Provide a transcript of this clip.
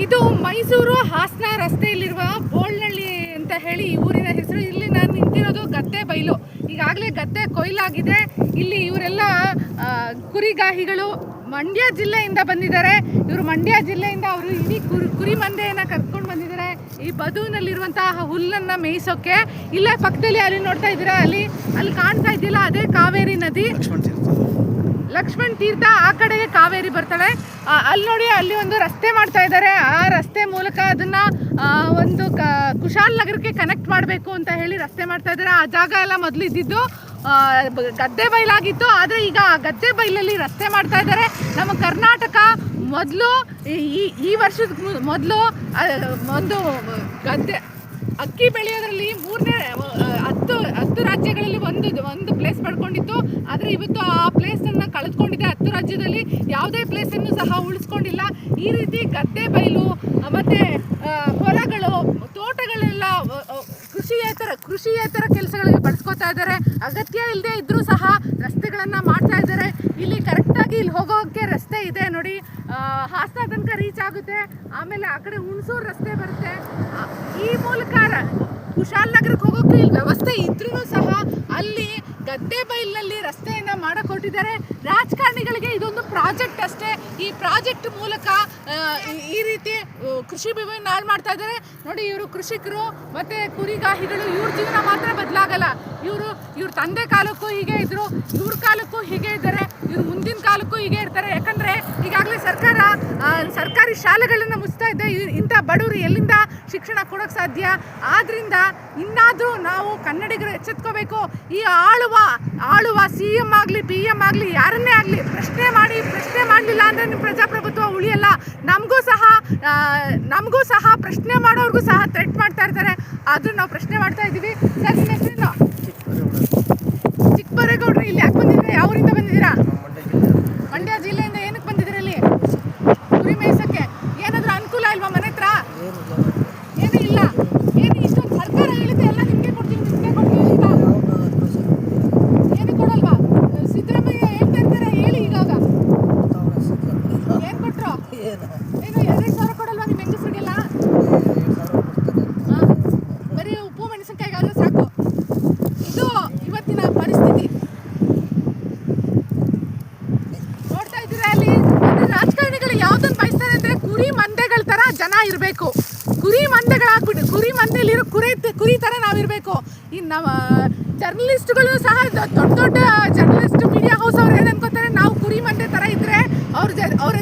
ಇದು ಮೈಸೂರು ಹಾಸನ ರಸ್ತೆಯಲ್ಲಿರುವ ಬೋಳ್ನಳ್ಳಿ ಅಂತ ಹೇಳಿ ಈ ಊರಿನ ಹೆಸರು. ಇಲ್ಲಿ ನಾನು ನಿಂತಿರೋದು ಗದ್ದೆ ಬೈಲು. ಈಗಾಗಲೇ ಗದ್ದೆ ಕೊಯ್ಲಾಗಿದೆ. ಇಲ್ಲಿ ಇವರೆಲ್ಲ ಕುರಿಗಾಹಿಗಳು ಮಂಡ್ಯ ಜಿಲ್ಲೆಯಿಂದ ಬಂದಿದ್ದಾರೆ. ಇವರು ಮಂಡ್ಯ ಜಿಲ್ಲೆಯಿಂದ ಅವರು ಇಡೀ ಕುರಿ ಮಂದೆಯನ್ನು ಕರ್ಕೊಂಡು ಬಂದಿದ್ದಾರೆ ಈ ಬದುವಿನಲ್ಲಿರುವಂತಹ ಹುಲ್ಲನ್ನು ಮೇಯಿಸೋಕ್ಕೆ. ಇಲ್ಲೇ ಪಕ್ಕದಲ್ಲಿ ಅಲ್ಲಿ ನೋಡ್ತಾ ಇದ್ದೀರಾ, ಅಲ್ಲಿ ಕಾಣ್ತಾ ಇದೆಯಲ್ಲ, ಅದೇ ಕಾವೇರಿ ನದಿ, ಲಕ್ಷ್ಮಣ್ ತೀರ್ಥ. ಆ ಕಡೆಗೆ ಕಾವೇರಿ ಬರ್ತಾಳೆ. ಅಲ್ಲಿ ನೋಡಿ, ಅಲ್ಲಿ ಒಂದು ರಸ್ತೆ ಮಾಡ್ತಾ ಇದ್ದಾರೆ. ಆ ರಸ್ತೆ ಮೂಲಕ ಅದನ್ನ ಒಂದು ಕುಶಾಲ್ ನಗರಕ್ಕೆ ಕನೆಕ್ಟ್ ಮಾಡಬೇಕು ಅಂತ ಹೇಳಿ ರಸ್ತೆ ಮಾಡ್ತಾ ಇದ್ದಾರೆ. ಆ ಜಾಗ ಎಲ್ಲ ಮೊದಲು ಇದ್ದಿದ್ದು ಗದ್ದೆ ಬೈಲಾಗಿತ್ತು, ಆದರೆ ಈಗ ಗದ್ದೆ ಬೈಲಲ್ಲಿ ರಸ್ತೆ ಮಾಡ್ತಾ ಇದ್ದಾರೆ. ನಮ್ಮ ಕರ್ನಾಟಕ ಮೊದಲು ಈ ವರ್ಷದ ಮೊದಲು ಒಂದು ಗದ್ದೆ ಅಕ್ಕಿ ಬೆಳೆಯೋದ್ರಲ್ಲಿ ಹತ್ತು ರಾಜ್ಯಗಳಲ್ಲಿ ಒಂದು ಪ್ಲೇಸ್ ಪಡ್ಕೊಂಡಿತ್ತು. ಆದರೆ ಇವತ್ತು ಆ ಪ್ಲೇಸನ್ನು ಕಳೆದುಕೊಂಡಿದೆ. 10 ರಾಜ್ಯದಲ್ಲಿ ಯಾವುದೇ ಪ್ಲೇಸನ್ನು ಸಹ ಉಳಿಸ್ಕೊಂಡಿಲ್ಲ. ಈ ರೀತಿ ಗದ್ದೆ ಬೈಲು ಮತ್ತು ಹೊಲಗಳು, ತೋಟಗಳೆಲ್ಲ ಕೃಷಿಯೇತರ ಕೆಲಸಗಳಿಗೆ ಬಳಸ್ಕೊತಾ ಇದ್ದಾರೆ. ಅಗತ್ಯ ಇಲ್ಲದೆ ಇದ್ದರೂ ಸಹ ರಸ್ತೆಗಳನ್ನು ಮಾಡ್ತಾ ಇದ್ದಾರೆ. ಇಲ್ಲಿ ಕರೆಕ್ಟಾಗಿ ಇಲ್ಲಿ ಹೋಗೋಕ್ಕೆ ರಸ್ತೆ ಇದೆ ನೋಡಿ, ಹಾಸನ ತನಕ ರೀಚ್ ಆಗುತ್ತೆ. ಆಮೇಲೆ ಆ ಕಡೆ ಹುಣಸೂರು ರಸ್ತೆ ಬರುತ್ತೆ. ಈ ಮೂಲಕ ಕುಶಾಲ್ ನಗರಕ್ಕೆ ಹೋಗೋಕ್ಕೆ ಇಲ್ಲಿ ವ್ಯವಸ್ಥೆ ಇದ್ರೂ ಸಹ ಅಲ್ಲಿ ಗದ್ದೆ ಬೈಲಿನಲ್ಲಿ ರಸ್ತೆಯನ್ನು ಮಾಡಿಕೊಟ್ಟಿದ್ದಾರೆ. ರಾಜಕಾರಣಿಗಳಿಗೆ ಇದೊಂದು ಪ್ರಾಜೆಕ್ಟ್ ಅಷ್ಟೇ. ಈ ಪ್ರಾಜೆಕ್ಟ್ ಮೂಲಕ ಈ ರೀತಿ ಕೃಷಿ ಭೂಮಿಯನ್ನು ಹಾಳು ಮಾಡ್ತಾ ಇದ್ದಾರೆ ನೋಡಿ. ಇವರು ಕೃಷಿಕರು ಮತ್ತು ಕುರಿಗಾಹಿಗಳು, ಇವ್ರ ಜೀವನ ಮಾತ್ರ ಬದಲಾಗಲ್ಲ. ಇವ್ರ ತಂದೆ ಕಾಲಕ್ಕೂ ಹೀಗೆ ಇದ್ರು, ಇವ್ರ ಕಾಲಕ್ಕೂ ಹೀಗೆ ಇದ್ದಾರೆ, ಇವ್ರ ಮುಂದಿನ ಕಾಲಕ್ಕೂ ಹೀಗೆ ಇರ್ತಾರೆ. ಯಾಕಂದರೆ ಈಗಾಗಲೇ ಸರ್ಕಾರಿ ಶಾಲೆಗಳನ್ನು ಮುಚ್ತಾ ಇದೆ. ಇಂಥ ಬಡವರು ಎಲ್ಲಿಂದ ಶಿಕ್ಷಣ ಕೊಡೋಕ್ಕೆ ಸಾಧ್ಯ? ಆದ್ದರಿಂದ ಇನ್ನಾದರೂ ನಾವು ಕನ್ನಡಿಗರು ಎಚ್ಚೆತ್ಕೋಬೇಕು. ಈ ಆಳುವ CM ಆಗಲಿ PM ಆಗಲಿ ಯಾರನ್ನೇ ಆಗಲಿ ಪ್ರಶ್ನೆ ಮಾಡಲಿಲ್ಲ ಅಂದರೆ ನಿಮ್ಮ ಪ್ರಜಾಪ್ರಭುತ್ವ ಉಳಿಯಲ್ಲ. ನಮಗೂ ಸಹ ಪ್ರಶ್ನೆ ಮಾಡೋರ್ಗೂ ಸಹ ಥ್ರೆಟ್ ಮಾಡ್ತಾ ಇರ್ತಾರೆ. ಆದರೂ ನಾವು ಪ್ರಶ್ನೆ ಮಾಡ್ತಾ ಇದ್ದೀವಿ. ಸರ್, ನಿಮ್ಮ ಹೆಸರೇನು? ಚಿಕ್ಕಬರೇಗೌಡರು. ಇಲ್ಲಿ ಯಾಕೆ ಬಂದಿದ್ದೀರಾ? ಯಾವ ಊರಿಂದ ಬಂದಿದ್ದೀರಾ? ಮಂಡ್ಯ ಜಿಲ್ಲೆಯಿಂದ. ಏನಕ್ಕೆ ಬಂದಿದ್ದೀರಾ ಇಲ್ಲಿ? ಕುರಿ ಮೇಯಿಸೋಕ್ಕೆ. ಏನಾದರೂ ಅನುಕೂಲ ಇಲ್ವಾ ಮನೆ ಹತ್ರ? ಏನೂ ಇಲ್ಲ. ಏನು ಇಷ್ಟೊಂದು ಸರ್ಕಾರ ಹೇಳಿದೆ ಎಲ್ಲ ನಿಮಗೆ ಕೊಡ್ತೀವಿ ಅಂತ ಏನು ಕೊಡಲ್ವಾ? ಸಿದ್ದರಾಮಯ್ಯ ಹೇಳ್ತಾ ಇರ್ತಾರೆ, ಹೇಳಿ ಈಗಾಗ ಏನು ಕೊಟ್ಟರು? ಏನು 2,000 ಕೊಡಲ್ವಾ ನಿಮ್ಮ ಹೆಂಗಸರಿಗೆಲ್ಲ? ಬರೀ ಉಪ್ಪು ಮೆಣಸಿನ್ಕಾಯಿಗಾದ್ರೆ ಸಾಕು. ಇದು ಇವತ್ತಿನ ಪರಿಸ್ಥಿತಿ. ನೋಡ್ತಾ ಇದ್ದೀರಾ ಅಲ್ಲಿ. ರಾಜಕಾರಣಿಗಳು ಯಾವುದನ್ನು ಬಯಸ್ತಾರೆ ಅಂದರೆ ಕುರಿ ಮಂದೆಗಳ ಥರ ಜನ ಇರಬೇಕು. ಕುರಿ ಮಂದೆಗಳಾಗ್ಬಿಟ್ಟು ಕುರಿ ಮಂದೆಲಿರೋ ಕುರಿ ಥರ ನಾವಿರಬೇಕು. ಇನ್ನು ಜರ್ನಲಿಸ್ಟ್ಗಳು ಸಹ ದೊಡ್ಡ ಜರ್ನಲಿಸ್ಟ್, ಮೀಡಿಯಾ ಹೌಸ್ ಅವ್ರು ಏನು ಅನ್ಕೋತಾರೆ, ನಾವು ಕುರಿ ಮಂದೆ ಥರ ಇದ್ದರೆ ಅವ್ರ